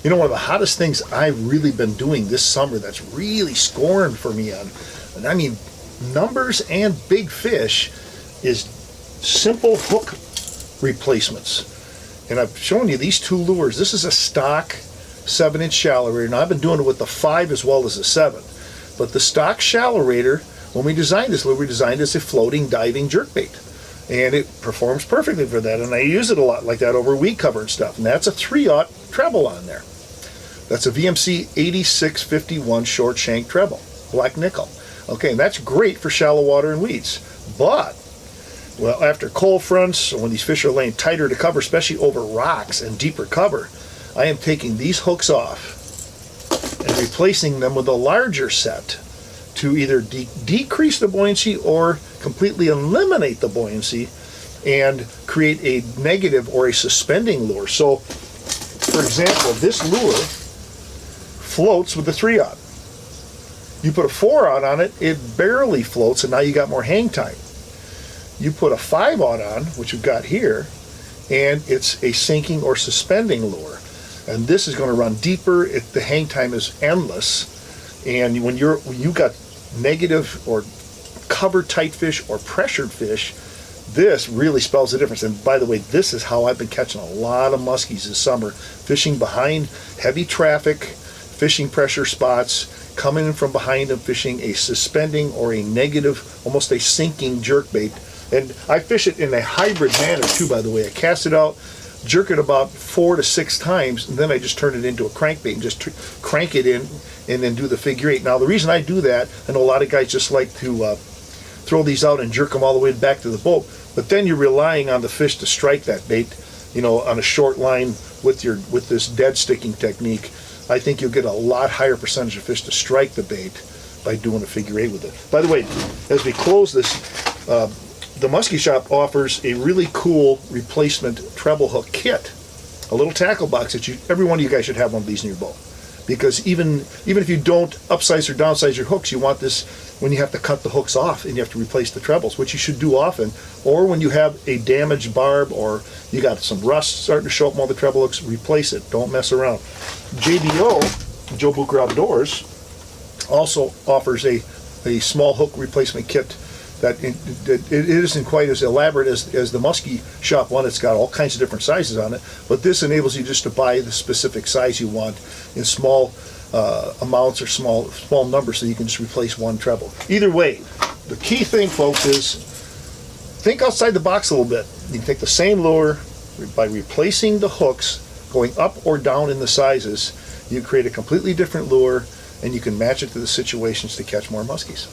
You know, one of the hottest things I've really been doing this summer that's really scoring for me on, and I mean numbers and big fish, is simple hook replacements. And I've shown you these two lures. This is a stock 7-inch shallow rater. Now I've been doing it with the 5 as well as the 7. But the stock shallow rater, when we designed this lure, we designed it as a floating diving jerkbait. And it performs perfectly for that. And I use it a lot like that over weed cover and stuff. And that's a 3/0 treble on there. That's a VMC 8651 short shank treble, black nickel. Okay, and that's great for shallow water and weeds. But well, after cold fronts, when these fish are laying tighter to cover, especially over rocks and deeper cover, I am taking these hooks off and replacing them with a larger set to either decrease the buoyancy or completely eliminate the buoyancy and create a negative or a suspending lure. So, for example, this lure floats with the 3/0. You put a 4/0 on it, it barely floats, and now you got more hang time. You put a 5/0 on, which we've got here, and it's a sinking or suspending lure. And this is going to run deeper. The hang time is endless. And when you got negative or cover tight fish or pressured fish, this really spells the difference. And by the way, this is how I've been catching a lot of muskies this summer, fishing behind heavy traffic, fishing pressure spots, coming in from behind them, fishing a suspending or a negative, almost a sinking jerkbait. And I fish it in a hybrid manner too, by the way. I cast it out, jerk it about 4 to 6 times, and then I just turn it into a crankbait and just crank it in and then do the figure 8. Now the reason I do that, I know a lot of guys just like to throw these out and jerk them all the way back to the boat, but then you're relying on the fish to strike that bait, you know, on a short line with this dead sticking technique. I think you'll get a lot higher percentage of fish to strike the bait by doing a figure 8 with it. By the way, as we close this, the Musky Shop offers a really cool replacement treble hook kit, a little tackle box that every one of you guys should have one of these in your boat. Because even if you don't upsize or downsize your hooks, you want this when you have to cut the hooks off and you have to replace the trebles, which you should do often, or when you have a damaged barb or you got some rust starting to show up on all the treble hooks, replace it. Don't mess around. JBO, Joe Bucher Outdoors, also offers a small hook replacement kit that it isn't quite as elaborate as the Musky Shop one. It's got all kinds of different sizes on it, but this enables you just to buy the specific size you want in small amounts or small numbers, so you can just replace one treble. Either way, the key thing, folks, is think outside the box a little bit. You can take the same lure, by replacing the hooks, going up or down in the sizes, you create a completely different lure, and you can match it to the situations to catch more muskies.